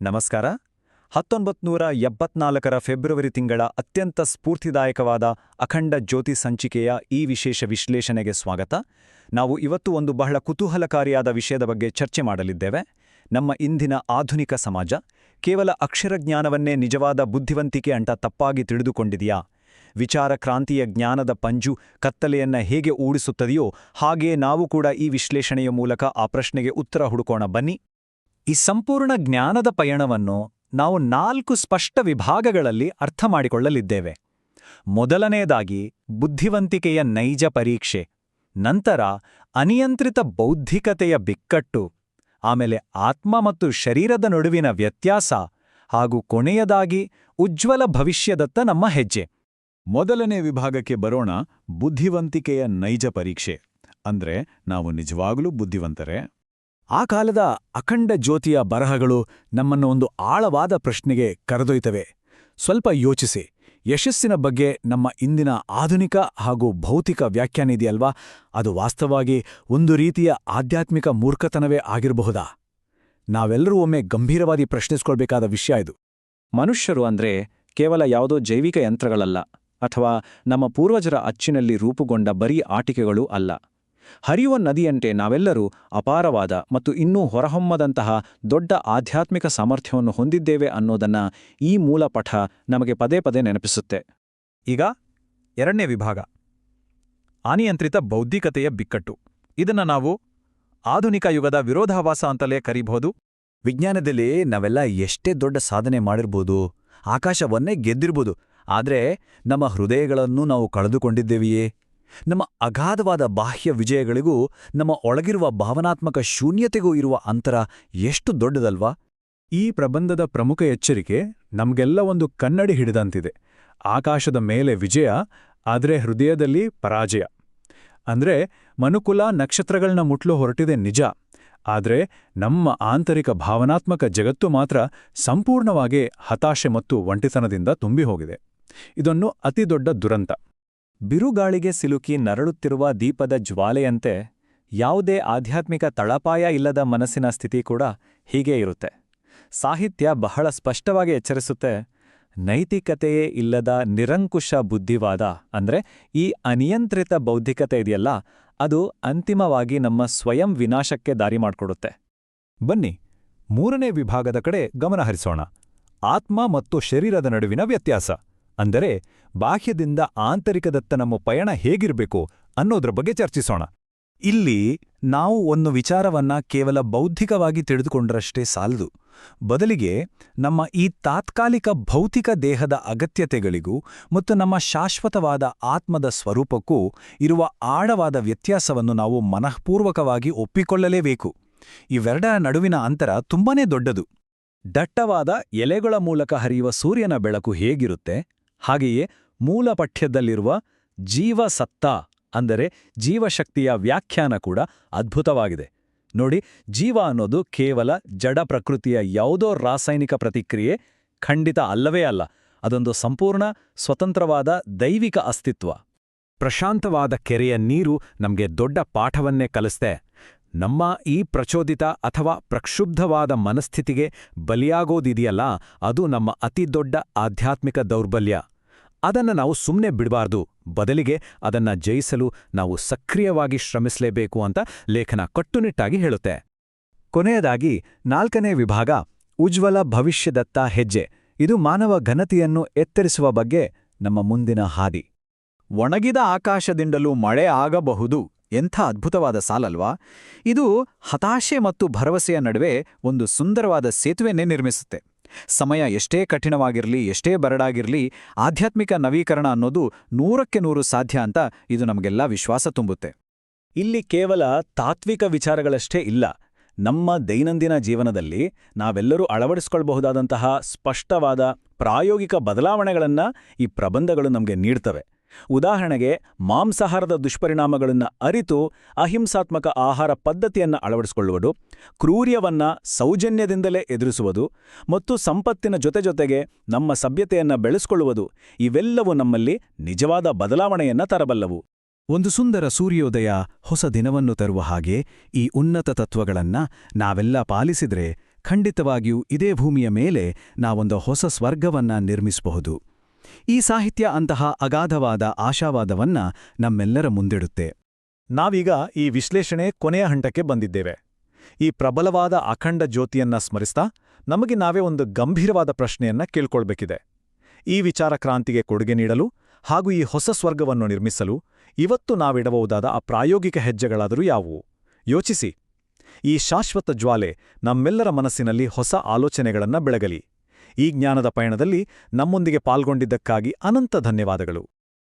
ನಮಸ್ಕಾರ. 1974ರ ಫೆಬ್ರವರಿ ತಿಂಗಳ ಅತ್ಯಂತ ಸ್ಫೂರ್ತಿದಾಯಕವಾದ ಅಖಂಡ ಜ್ಯೋತಿ ಸಂಚಿಕೆಯ ಈ ವಿಶೇಷ ವಿಶ್ಲೇಷಣೆಗೆ ಸ್ವಾಗತ. ನಾವು ಇವತ್ತು ಒಂದು ಬಹಳ ಕುತೂಹಲಕಾರಿಯಾದ ವಿಷಯದ ಬಗ್ಗೆ ಚರ್ಚೆ ಮಾಡಲಿದ್ದೇವೆ. ನಮ್ಮ ಇಂದಿನ ಆಧುನಿಕ ಸಮಾಜ ಕೇವಲ ಅಕ್ಷರಜ್ಞಾನವನ್ನೇ ನಿಜವಾದ ಬುದ್ಧಿವಂತಿಕೆ ಅಂತ ತಪ್ಪಾಗಿ ತಿಳಿದುಕೊಂಡಿದೆಯಾ? ವಿಚಾರ ಕ್ರಾಂತಿಯ ಜ್ಞಾನದ ಪಂಜು ಕತ್ತಲೆಯನ್ನ ಹೇಗೆ ಓಡಿಸುತ್ತದೆಯೋ ಹಾಗೇ ನಾವು ಕೂಡ ಈ ವಿಶ್ಲೇಷಣೆಯ ಮೂಲಕ ಆ ಪ್ರಶ್ನೆಗೆ ಉತ್ತರ ಹುಡುಕೋಣ ಬನ್ನಿ. ಈ ಸಂಪೂರ್ಣ ಜ್ಞಾನದ ಪಯಣವನ್ನು ನಾವು 4 ಸ್ಪಷ್ಟ ವಿಭಾಗಗಳಲ್ಲಿ ಅರ್ಥ ಮಾಡಿಕೊಳ್ಳಲಿದ್ದೇವೆ. ಮೊದಲನೆಯದಾಗಿ ಬುದ್ಧಿವಂತಿಕೆಯ ನೈಜ ಪರೀಕ್ಷೆ, ನಂತರ ಅನಿಯಂತ್ರಿತ ಬೌದ್ಧಿಕತೆಯ ಬಿಕ್ಕಟ್ಟು, ಆಮೇಲೆ ಆತ್ಮ ಮತ್ತು ಶರೀರದ ನಡುವಿನ ವ್ಯತ್ಯಾಸ, ಹಾಗೂ ಕೊನೆಯದಾಗಿ ಉಜ್ವಲ ಭವಿಷ್ಯದತ್ತ ನಮ್ಮ ಹೆಜ್ಜೆ. ಮೊದಲನೇ ವಿಭಾಗಕ್ಕೆ ಬರೋಣ. ಬುದ್ಧಿವಂತಿಕೆಯ ನೈಜ ಪರೀಕ್ಷೆ ಅಂದ್ರೆ ನಾವು ನಿಜವಾಗಲೂ ಬುದ್ಧಿವಂತರೇ? ಆ ಕಾಲದ ಅಖಂಡ ಜ್ಯೋತಿಯ ಬರಹಗಳು ನಮ್ಮನ್ನು ಒಂದು ಆಳವಾದ ಪ್ರಶ್ನೆಗೆ ಕರೆದೊಯ್ತವೆ. ಸ್ವಲ್ಪ ಯೋಚಿಸಿ, ಯಶಸ್ಸಿನ ಬಗ್ಗೆ ನಮ್ಮ ಇಂದಿನ ಆಧುನಿಕ ಹಾಗೂ ಭೌತಿಕ ವ್ಯಾಖ್ಯಾನ ಇದೆಯಲ್ವಾ, ಅದು ವಾಸ್ತವವಾಗಿ ಒಂದು ರೀತಿಯ ಆಧ್ಯಾತ್ಮಿಕ ಮೂರ್ಖತನವೇ ಆಗಿರಬಹುದಾ? ನಾವೆಲ್ಲರೂ ಒಮ್ಮೆ ಗಂಭೀರವಾಗಿ ಪ್ರಶ್ನಿಸ್ಕೊಳ್ಬೇಕಾದ ವಿಷಯ ಇದು. ಮನುಷ್ಯರು ಅಂದ್ರೆ ಕೇವಲ ಯಾವುದೋ ಜೈವಿಕ ಯಂತ್ರಗಳಲ್ಲ, ಅಥವಾ ನಮ್ಮ ಪೂರ್ವಜರ ಅಚ್ಚಿನಲ್ಲಿ ರೂಪುಗೊಂಡ ಬರೀ ಆಟಿಕೆಗಳೂ ಅಲ್ಲ. ಹರಿಯುವ ನದಿಯಂತೆ ನಾವೆಲ್ಲರೂ ಅಪಾರವಾದ ಮತ್ತು ಇನ್ನೂ ಹೊರಹೊಮ್ಮದಂತಹ ದೊಡ್ಡ ಆಧ್ಯಾತ್ಮಿಕ ಸಾಮರ್ಥ್ಯವನ್ನು ಹೊಂದಿದ್ದೇವೆ ಅನ್ನೋದನ್ನ ಈ ಮೂಲಪಠ ನಮಗೆ ಪದೇ ಪದೇ ನೆನಪಿಸುತ್ತೆ. ಈಗ ಎರಡನೇ ವಿಭಾಗ, ಅನಿಯಂತ್ರಿತ ಬೌದ್ಧಿಕತೆಯ ಬಿಕ್ಕಟ್ಟು. ಇದನ್ನ ನಾವು ಆಧುನಿಕ ಯುಗದ ವಿರೋಧಾಭಾಸ ಅಂತಲೇ ಕರೀಬಹುದು. ವಿಜ್ಞಾನದಲ್ಲಿ ನಾವೆಲ್ಲ ಎಷ್ಟೇ ದೊಡ್ಡ ಸಾಧನೆ ಮಾಡಿರ್ಬೋದು, ಆಕಾಶವನ್ನೇ ಗೆದ್ದಿರ್ಬೋದು, ಆದ್ರೆ ನಮ್ಮ ಹೃದಯಗಳನ್ನು ನಾವು ಕಳೆದುಕೊಂಡಿದ್ದೇವೆಯೇ? ನಮ್ಮ ಅಗಾಧವಾದ ಬಾಹ್ಯ ವಿಜಯಗಳಿಗೂ ನಮ್ಮ ಒಳಗಿರುವ ಭಾವನಾತ್ಮಕ ಶೂನ್ಯತೆಗೂ ಇರುವ ಅಂತರ ಎಷ್ಟು ದೊಡ್ಡದಲ್ವಾ? ಈ ಪ್ರಬಂಧದ ಪ್ರಮುಖ ಎಚ್ಚರಿಕೆ ನಮ್ಗೆಲ್ಲ ಒಂದು ಕನ್ನಡಿ ಹಿಡಿದಂತಿದೆ. ಆಕಾಶದ ಮೇಲೆ ವಿಜಯ, ಆದ್ರೆ ಹೃದಯದಲ್ಲಿ ಪರಾಜಯ. ಅಂದ್ರೆ ಮನುಕುಲ ನಕ್ಷತ್ರಗಳನ್ನ ಮುಟ್ಲು ಹೊರಟಿದೆ ನಿಜ, ಆದ್ರೆ ನಮ್ಮ ಆಂತರಿಕ ಭಾವನಾತ್ಮಕ ಜಗತ್ತು ಮಾತ್ರ ಸಂಪೂರ್ಣವಾಗಿ ಹತಾಶೆ ಮತ್ತು ಒಂಟಿತನದಿಂದ ತುಂಬಿ ಹೋಗಿದೆ. ಇದೊಂದು ಅತಿದೊಡ್ಡ ದುರಂತ. ಬಿರುಗಾಳಿಗೆ ಸಿಲುಕಿ ನರಳುತ್ತಿರುವ ದೀಪದ ಜ್ವಾಲೆಯಂತೆ ಯಾವುದೇ ಆಧ್ಯಾತ್ಮಿಕ ತಳಪಾಯ ಇಲ್ಲದ ಮನಸ್ಸಿನ ಸ್ಥಿತಿ ಕೂಡ ಹೀಗೇ ಇರುತ್ತೆ. ಸಾಹಿತ್ಯ ಬಹಳ ಸ್ಪಷ್ಟವಾಗಿ ಎಚ್ಚರಿಸುತ್ತೆ, ನೈತಿಕತೆಯೇ ಇಲ್ಲದ ನಿರಂಕುಶ ಬುದ್ಧಿವಾದ ಅಂದ್ರೆ ಈ ಅನಿಯಂತ್ರಿತ ಬೌದ್ಧಿಕತೆ ಇದೆಯಲ್ಲ, ಅದು ಅಂತಿಮವಾಗಿ ನಮ್ಮ ಸ್ವಯಂ ವಿನಾಶಕ್ಕೆ ದಾರಿ ಮಾಡಿಕೊಡುತ್ತೆ. ಬನ್ನಿ, ಮೂರನೇ ವಿಭಾಗದ ಕಡೆ ಗಮನಹರಿಸೋಣ. ಆತ್ಮ ಮತ್ತು ಶರೀರದ ನಡುವಿನ ವ್ಯತ್ಯಾಸ, ಅಂದರೆ ಬಾಹ್ಯದಿಂದ ಆಂತರಿಕದತ್ತ ನಮ್ಮ ಪಯಣ ಹೇಗಿರಬೇಕು ಅನ್ನೋದ್ರ ಬಗ್ಗೆ ಚರ್ಚಿಸೋಣ. ಇಲ್ಲಿ ನಾವು ಒಂದು ವಿಚಾರವನ್ನ ಕೇವಲ ಬೌದ್ಧಿಕವಾಗಿ ತಿಳಿದುಕೊಂಡ್ರಷ್ಟೇ ಸಾಲದು. ಬದಲಿಗೆ ನಮ್ಮ ಈ ತಾತ್ಕಾಲಿಕ ಭೌತಿಕ ದೇಹದ ಅಗತ್ಯತೆಗಳಿಗೂ ಮತ್ತು ನಮ್ಮ ಶಾಶ್ವತವಾದ ಆತ್ಮದ ಸ್ವರೂಪಕ್ಕೂ ಇರುವ ಆಳವಾದ ವ್ಯತ್ಯಾಸವನ್ನು ನಾವು ಮನಃಪೂರ್ವಕವಾಗಿ ಒಪ್ಪಿಕೊಳ್ಳಲೇಬೇಕು. ಇವೆರಡರ ನಡುವಿನ ಅಂತರ ತುಂಬಾನೇ ದೊಡ್ಡದು. ದಟ್ಟವಾದ ಎಲೆಗಳ ಮೂಲಕ ಹರಿಯುವ ಸೂರ್ಯನ ಬೆಳಕು ಹೇಗಿರುತ್ತೆ, ಹಾಗೆಯೇ ಮೂಲ ಪಠ್ಯದಲ್ಲಿರುವ ಜೀವಸತ್ತ ಅಂದರೆ ಜೀವಶಕ್ತಿಯ ವ್ಯಾಖ್ಯಾನ ಕೂಡ ಅದ್ಭುತವಾಗಿದೆ. ನೋಡಿ, ಜೀವ ಅನ್ನೋದು ಕೇವಲ ಜಡ ಪ್ರಕೃತಿಯ ಯಾವುದೋ ರಾಸಾಯನಿಕ ಪ್ರತಿಕ್ರಿಯೆ ಖಂಡಿತ ಅಲ್ಲವೇ ಅಲ್ಲ. ಅದೊಂದು ಸಂಪೂರ್ಣ ಸ್ವತಂತ್ರವಾದ ದೈವಿಕ ಅಸ್ತಿತ್ವ. ಪ್ರಶಾಂತವಾದ ಕೆರೆಯ ನೀರು ನಮಗೆ ದೊಡ್ಡ ಪಾಠವನ್ನೇ ಕಲಿಸ್ತೆ. ನಮ್ಮ ಈ ಪ್ರಚೋದಿತ ಅಥವಾ ಪ್ರಕ್ಷುಬ್ಧವಾದ ಮನಸ್ಥಿತಿಗೆ ಬಲಿಯಾಗೋದಿದೆಯಲ್ಲ, ಅದು ನಮ್ಮ ಅತಿದೊಡ್ಡ ಆಧ್ಯಾತ್ಮಿಕ ದೌರ್ಬಲ್ಯ. ಅದನ್ನು ನಾವು ಸುಮ್ಮನೆ ಬಿಡಬಾರ್ದು, ಬದಲಿಗೆ ಅದನ್ನ ಜಯಿಸಲು ನಾವು ಸಕ್ರಿಯವಾಗಿ ಶ್ರಮಿಸಲೇಬೇಕು ಅಂತ ಲೇಖನ ಕಟ್ಟುನಿಟ್ಟಾಗಿ ಹೇಳುತ್ತೆ. ಕೊನೆಯದಾಗಿ 4ನೇ ವಿಭಾಗ, ಉಜ್ವಲ ಭವಿಷ್ಯದತ್ತ ಹೆಜ್ಜೆ. ಇದು ಮಾನವ ಘನತೆಯನ್ನು ಎತ್ತರಿಸುವ ಬಗ್ಗೆ ನಮ್ಮ ಮುಂದಿನ ಹಾದಿ. ಒಣಗಿದ ಆಕಾಶದಿಂದಲೂ ಮಳೆ ಆಗಬಹುದು ಎಂಥ ಅದ್ಭುತವಾದ ಸಾಲಲ್ವಾ? ಇದು ಹತಾಶೆ ಮತ್ತು ಭರವಸೆಯ ನಡುವೆ ಒಂದು ಸುಂದರವಾದ ಸೇತುವೆಯನ್ನೇ ನಿರ್ಮಿಸುತ್ತೆ. ಸಮಯ ಎಷ್ಟೇ ಕಠಿಣವಾಗಿರಲಿ, ಎಷ್ಟೇ ಬರಡಾಗಿರಲಿ, ಆಧ್ಯಾತ್ಮಿಕ ನವೀಕರಣ ಅನ್ನೋದು 100ಕ್ಕೆ 100 ಸಾಧ್ಯ ಅಂತ ಇದು ನಮಗೆಲ್ಲ ವಿಶ್ವಾಸ ತುಂಬುತ್ತೆ. ಇಲ್ಲಿ ಕೇವಲ ತಾತ್ವಿಕ ವಿಚಾರಗಳಷ್ಟೇ ಇಲ್ಲ, ನಮ್ಮ ದೈನಂದಿನ ಜೀವನದಲ್ಲಿ ನಾವೆಲ್ಲರೂ ಅಳವಡಿಸಿಕೊಳ್ಳಬಹುದಾದಂತಹ ಸ್ಪಷ್ಟವಾದ ಪ್ರಾಯೋಗಿಕ ಬದಲಾವಣೆಗಳನ್ನ ಈ ಪ್ರಬಂಧಗಳು ನಮಗೆ ನೀಡ್ತವೆ. ಉದಾಹರಣೆಗೆ, ಮಾಂಸಾಹಾರದ ದುಷ್ಪರಿಣಾಮಗಳನ್ನು ಅರಿತು ಅಹಿಂಸಾತ್ಮಕ ಆಹಾರ ಪದ್ಧತಿಯನ್ನು ಅಳವಡಿಸಿಕೊಳ್ಳುವುದು, ಕ್ರೂರ್ಯವನ್ನ ಸೌಜನ್ಯದಿಂದಲೇ ಎದುರಿಸುವುದು ಮತ್ತು ಸಂಪತ್ತಿನ ಜೊತೆಗೆ ನಮ್ಮ ಸಭ್ಯತೆಯನ್ನು ಬೆಳೆಸಿಕೊಳ್ಳುವುದು, ಇವೆಲ್ಲವೂ ನಮ್ಮಲ್ಲಿ ನಿಜವಾದ ಬದಲಾವಣೆಯನ್ನ ತರಬಲ್ಲವು. ಒಂದು ಸುಂದರ ಸೂರ್ಯೋದಯ ಹೊಸ ದಿನವನ್ನು ತರುವ ಹಾಗೆ ಈ ಉನ್ನತ ತತ್ವಗಳನ್ನ ನಾವೆಲ್ಲ ಪಾಲಿಸಿದ್ರೆ ಖಂಡಿತವಾಗಿಯೂ ಇದೇ ಭೂಮಿಯ ಮೇಲೆ ನಾವೊಂದು ಹೊಸ ಸ್ವರ್ಗವನ್ನ ನಿರ್ಮಿಸಬಹುದು. ಈ ಸಾಹಿತ್ಯ ಅಂತಹ ಅಗಾಧವಾದ ಆಶಾವಾದವನ್ನ ನಮ್ಮೆಲ್ಲರ ಮುಂದಿಡುತ್ತೆ. ನಾವೀಗ ಈ ವಿಶ್ಲೇಷಣೆ ಕೊನೆಯ ಹಂತಕ್ಕೆ ಬಂದಿದ್ದೇವೆ. ಈ ಪ್ರಬಲವಾದ ಅಖಂಡ ಜ್ಯೋತಿಯನ್ನ ಸ್ಮರಿಸ್ತಾ ನಮಗೆ ನಾವೇ ಒಂದು ಗಂಭೀರವಾದ ಪ್ರಶ್ನೆಯನ್ನ ಕೇಳ್ಕೊಳ್ಬೇಕಿದೆ. ಈ ವಿಚಾರ ಕ್ರಾಂತಿಗೆ ಕೊಡುಗೆ ನೀಡಲು ಹಾಗೂ ಈ ಹೊಸ ಸ್ವರ್ಗವನ್ನು ನಿರ್ಮಿಸಲು ಇವತ್ತು ನಾವಿಡಬಹುದಾದ ಆ ಪ್ರಾಯೋಗಿಕ ಹೆಜ್ಜೆಗಳಾದರೂ ಯಾವುವು? ಯೋಚಿಸಿ. ಈ ಶಾಶ್ವತ ಜ್ವಾಲೆ ನಮ್ಮೆಲ್ಲರ ಮನಸ್ಸಿನಲ್ಲಿ ಹೊಸ ಆಲೋಚನೆಗಳನ್ನ ಬೆಳಗಲಿ. ಈ ಜ್ಞಾನದ ಪಯಣದಲ್ಲಿ ನಮ್ಮೊಂದಿಗೆ ಪಾಲ್ಗೊಂಡಿದ್ದಕ್ಕಾಗಿ ಅನಂತ ಧನ್ಯವಾದಗಳು.